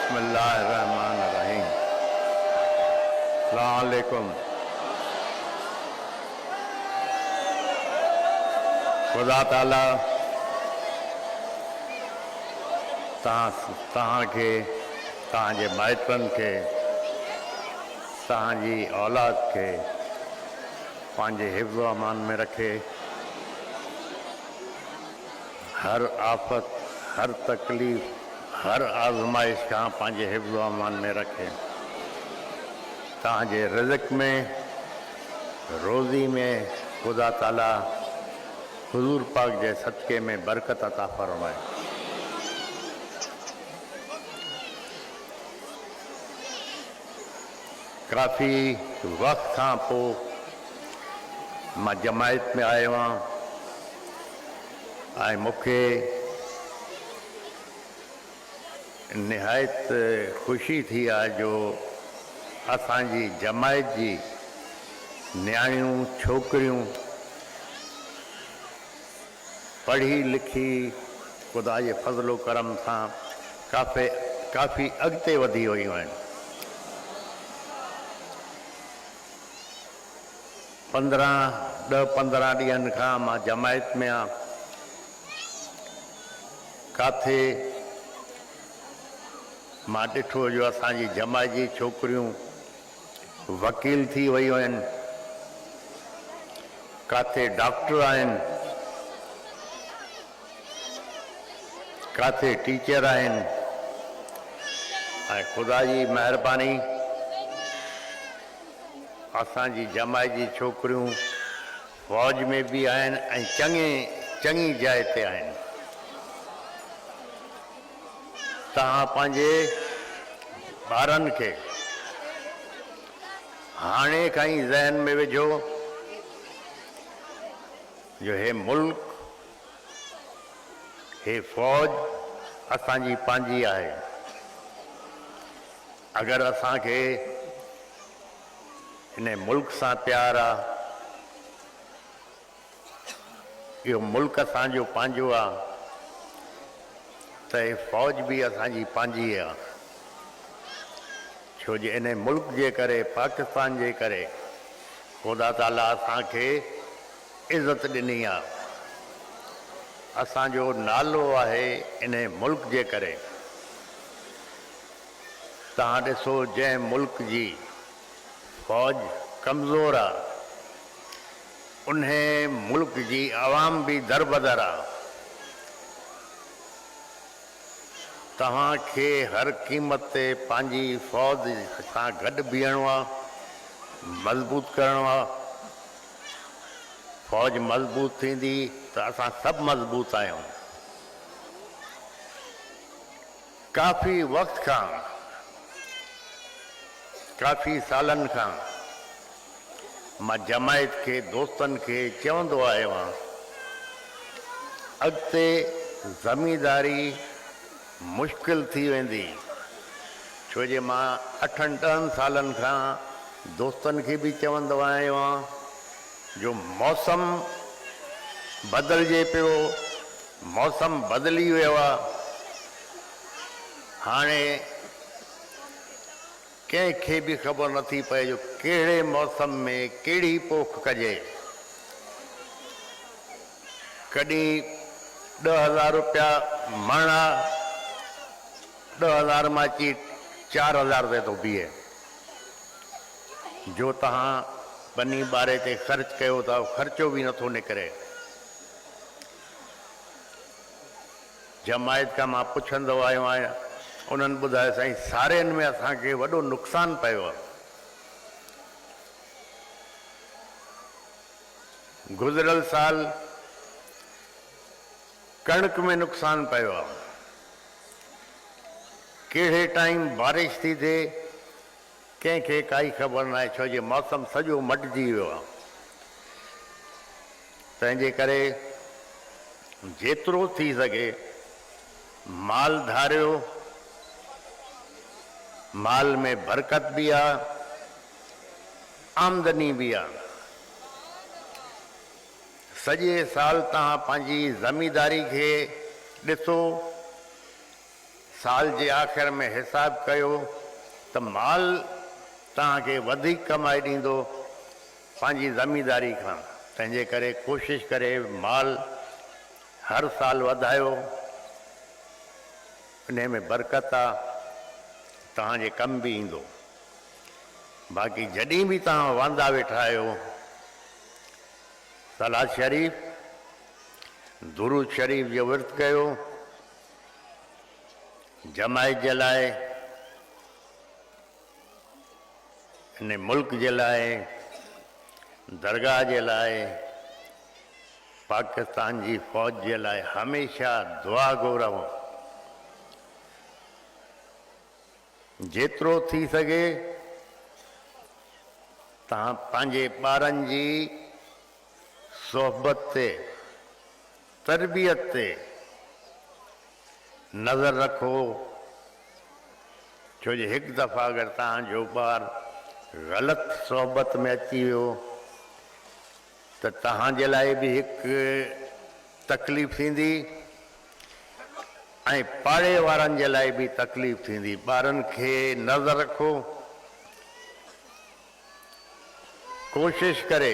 बिस्मिल्लाहिर्रहमानिर्रहीम। अस्सलाम वालेकुम। खुदा ताला तव्हांखे, तव्हांजे माइटनि खे, तव्हांजी औलाद खे पंहिंजे हिफ़्ज़ व अमान में रखे। हर आफ़त, हर तकलीफ़, हर आज़माइश खां पंहिंजे हिफ़्ज़ व अमान में रखे। तव्हांजे रिज़्क़ में, रोज़ी में खुदा ताला हुज़ूर पाक जे सदक़े में बरकत अता फ़रमाए। काफ़ी वक़्त खां पोइ मां जमायत में आयो आहियां ऐं मूंखे निहायत ख़ुशी थी आहे जो असांजी जमायत जी नियाणियूं, छोकिरियूं पढ़ी लिखी ख़ुदा जे फज़्ल करम सां काफ़ी अॻिते वधी वियूं आहिनि। 10-15 ॾींहंनि खां मां जमायत में आहियां। काथे मां ॾिठो जो असांजी जमायत जी छोकिरियूं वकील थी वियूं आहिनि, काथे डॉक्टर आहिनि, काथे टीचर आहिनि ऐं ख़ुदा जी महिरबानी असांजी जमायत जी छोकिरियूं फ़ौज में बि आहिनि ऐं चङी जाइ ते आहिनि। तव्हां पंहिंजे ॿारनि खे हाणे खां ई ज़हन में विझो जो हे मुल्क, हे फ़ौज असांजी पंहिंजी आहे। अगरि असांखे हिन मुल्क सां प्यार आहे, इहो मुल्क असांजो पंहिंजो आहे, त हे फ़ौज बि असांजी पंहिंजी आहे। छो जो इन मुल्क जे करे, पाकिस्तान जे करे ख़ुदा ताला असांखे इज़त ॾिनी आहे। असांजो नालो आहे इन मुल्क जे करे। तव्हां ॾिसो जंहिं मुल्क जी फ़ौज कमज़ोर आहे, उन मुल्क जी आवाम बि दरबदर आहे। तव्हांखे हर क़ीमत ते पंहिंजी फ़ौज सां गॾु बीहणो आहे, मज़बूत करिणो आहे। फ़ौज मज़बूत थींदी त असां सभु मज़बूत आहियूं। काफ़ी वक़्त खां, काफ़ी सालनि खां मां जमायत खे, दोस्तनि खे चवंदो आहियो आहियां, अॻिते ज़मींदारी मुश्किल थी वेंदी। छो जे मां 8-10 सालनि खां दोस्तनि खे बि चवंदो आहियो आहियां जो मौसम बदिलजे पियो, मौसम बदिली वियो आहे। हाणे कंहिंखे बि ख़बर नथी पए जो कहिड़े मौसम में कहिड़ी पोख कजे। कॾहिं 10,000 रुपया मण आहे, 10,000 मां अची 4,000 ते थो बीहे। जो तव्हां बनी ॿारे ते ख़र्च कयो था, ख़र्चो बि नथो निकिरे। जमायत खां मां पुछंदो आयो आहियां, उन्हनि ॿुधायो साईं साड़ियुनि में असांखे वॾो नुक़सानु पियो आहे। गुज़िरियल साल कणिक में नुक़सानु पियो आहे। कहिड़े टाइम बारिश थी थिए कंहिंखे काई ख़बर न आहे, छो जो मौसम सॼो मटिजी वियो आहे। तंहिंजे करे जेतिरो थी सघे माल धारियो, माल में बरकत भी आ, आमदनी भी आ। सॼे साल तव्हां पंहिंजी ज़मींदारी खे ॾिसो, साल जे आख़िर में हिसाब कयो त माल तव्हांखे वधीक कमाए ॾींदो पंहिंजी ज़मीदारी खां। तंहिंजे करे कोशिशि करे माल हर साल वधायो, इन में बरकत आहे, तव्हांजे कम बि ईंदो। बाक़ी जॾहिं बि तव्हां वांदा वेठा आहियो, सलाद शरीफ़ दुरूद शरीफ़ जो विर्त कयो, जमायत जे लाइ, इन मुल्क जे लाइ, दरगाह जे लाइ, पाकिस्तान जी फ़ौज जे लाइ हमेशह दुआ घुरो। जेतिरो थी सघे तव्हां पंहिंजे ॿारनि जी सोहबत ते, तरबियत ते नज़र रखो, छो जो हिकु दफ़ा अगरि तव्हांजो ॿारु ग़लति सोहबत में अची वियो त तव्हांजे लाइ बि हिकु तकलीफ़ थींदी ऐं पाड़े वारनि जे लाइ बि तकलीफ़ थींदी। ॿारनि खे नज़र रखो, कोशिशि करे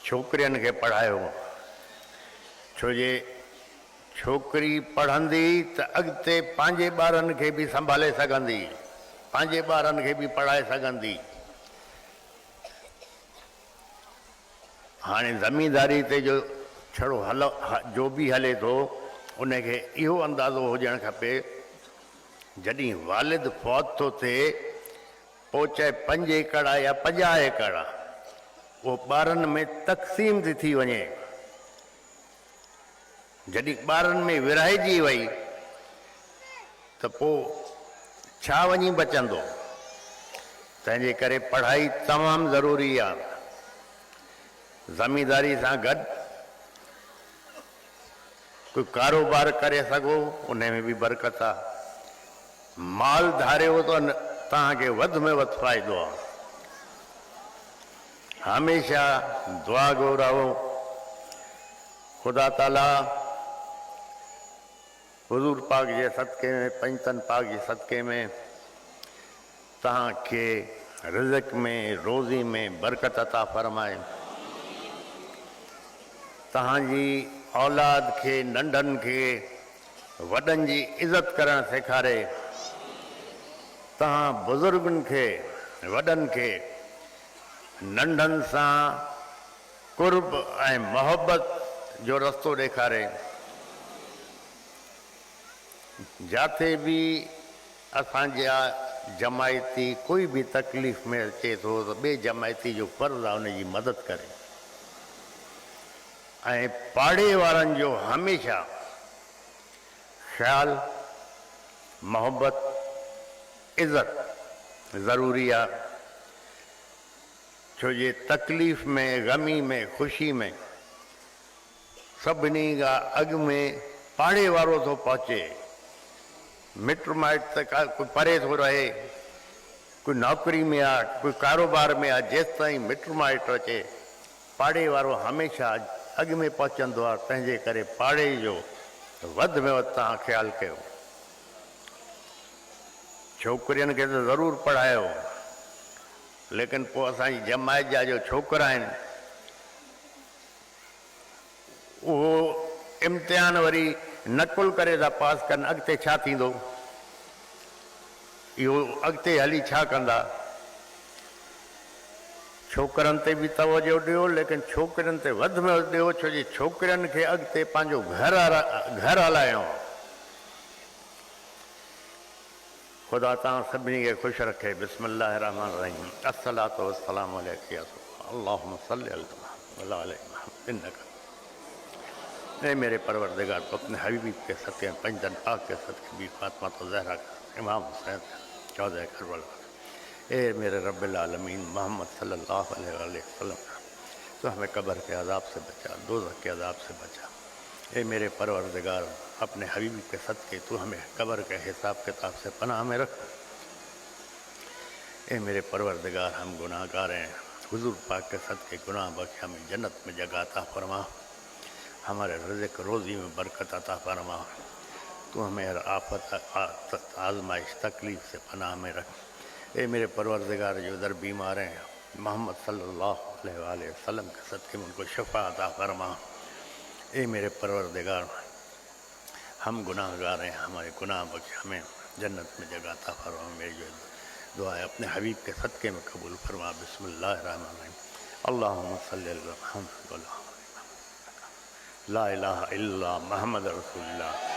छोकिरियुनि खे पढ़ायो, छो जे छोकिरी पढ़ंदी त अॻिते पंहिंजे ॿारनि खे बि संभाले सघंदी, पंहिंजे ॿारनि खे बि पढ़ाए सघंदी। हाणे ज़मींदारी ते जो छड़ो जो बि हले थो, उनखे इहो अंदाज़ो हुजणु खपे जॾहिं वालिद फौत थो थिए पोइ चाहे 5 एकड़ या 50 एकड़ उहो ॿारनि में तक़सीम थी वञे। जॾहिं ॿारनि में विरहाइजी वई त पोइ छा वञी बचंदो। तंहिंजे करे पढ़ाई तमामु ज़रूरी आहे। ज़मींदारी सां गॾु कोई कारोबार करे सघो, उन में बि बरकत आहे। माल धारियो त तव्हांखे वधि में वधि फ़ाइदो आहे। हमेशह दुआ घुरायो, ख़ुदा ताला हुज़ूर पाक जे सदक़े में, पंजतन पाक जे सदक़े में तव्हांखे रिज़्क़ में, रोज़ी में बरकत अता फ़रमाए। तव्हांजी औलाद खे, नंढनि खे वॾनि जी इज़त करणु सेखारे। तव्हां बुज़ुर्गनि खे, वॾनि खे नंढनि सां कुर्ब ऐं मोहबत जो रस्तो ॾेखारे। जिथे बि असांजा जमायती कोई बि तकलीफ़ में अचे थो त ॿिए जमायती जो फ़र्ज़ु आहे उनजी मदद करे। ऐं पाड़े वारनि जो हमेशह ख़्यालु, मोहबत, इज़त ज़रूरी आहे। छो जे तकलीफ़ में, ग़मी में, ख़ुशी में सभिनी खां अॻु में पाड़े वारो थो पहुचे। मिट माइट त कोई परे थो रहे, कोई नौकरी में आहे, कोई कारोबार में आहे, जेसि ताईं मिट माइट अचे पाड़े वारो हमेशह अॻु में पहुचंदो आहे। तंहिंजे करे पाड़े जो वधि में वधि तव्हां ख़्यालु कयो। छोकिरियुनि खे त ज़रूरु पढ़ायो, लेकिन पोइ असांजी जमायत जा जो छोकिरा आहिनि उहो इम्तिहान वरी नकुल करे था पास कनि, अॻिते छा थींदो? इहो अॻिते हली छा कंदा? छोकिरनि ते बि तवजो ॾियो, लेकिन छोकिरियुनि ते वधि में वधि ॾियो, छो जो छोकिरियुनि खे अॻिते पंहिंजो घर हलाइणो। ख़ुदा तव्हां सभिनी खे ख़ुशि रखे। बिस्मिल्लाह रहमान रहीम। अस्सलातु वस्सलामु अलैका या अल्लाहुम्मा सल्लि अला इन्नका। ऐ मेरे परवरदिगार तो अपने हबीब के सदक़े, पंजतन पाक के सदक़े भी फातिमा तो ज़हरा इमाम हुसैन चौदह करबला, ए मेरे रब्बिल आलमीन मोहम्मद सल्लल्लाहु अलैहि वसल्लम, तो हमें कब्र के अज़ाब से बचा, दोज़ख के अज़ाब से बचा। ए मेरे परवरदिगार अपने हबीब के सदक़े तू हमें कब्र के हिसाब किताब से पनाह में रख। ए मेरे परवरदिगार हम गुनाहगार हैं, हुज़ूर पाक के सदक़े गुनाह बख्श, हमें जन्नत में जगह अता फरमा, हमारे रिज़्क़ रोज़ी में बरकत अता फरमा। تو ہمیں ہر آفت آزمائش تکلیف سے پناہ میں رکھ۔ اے میرے پروردگار جو ادھر بیمار ہیں محمد صلی اللہ علیہ وآلہ وسلم کے صدقے میں ان کو شفا عطا فرما۔ اے میرے پروردگار ہم گناہ گار ہیں، ہمارے گناہ بخش، ہمیں جنت میں جگہ عطا فرما۔ میری جو دعا ہے اپنے حبیب کے صدقے میں قبول فرما۔ بسم اللہ الرحمن الرحیم، اللہم صلی علی محمد لا الہ الا اللہ محمد رسول اللہ۔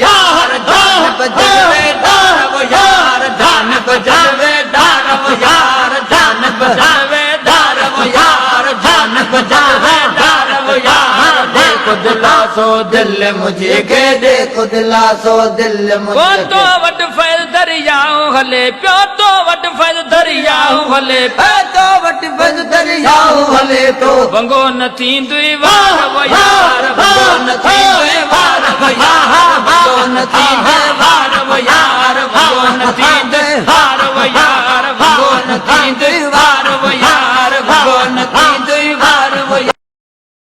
یار جانب جلوے دار وہ یار جانب جلوے دار وہ یار جانب جلوے دار وہ یار جانب جلوے دار وہ یار دیکھو دلا سو دل مجھے کے دیکھو دلا سو دل مجھے کے تو وٹ فیض دریاؤں ہلے پیو تو وٹ فیض دریاؤں ہلے تو وٹ فیض دریاؤں ہلے تو بنگو نتین دوی وار وہ یار بنگو نتین دوی وار وہ یار بنگو نتین دوی وار وہ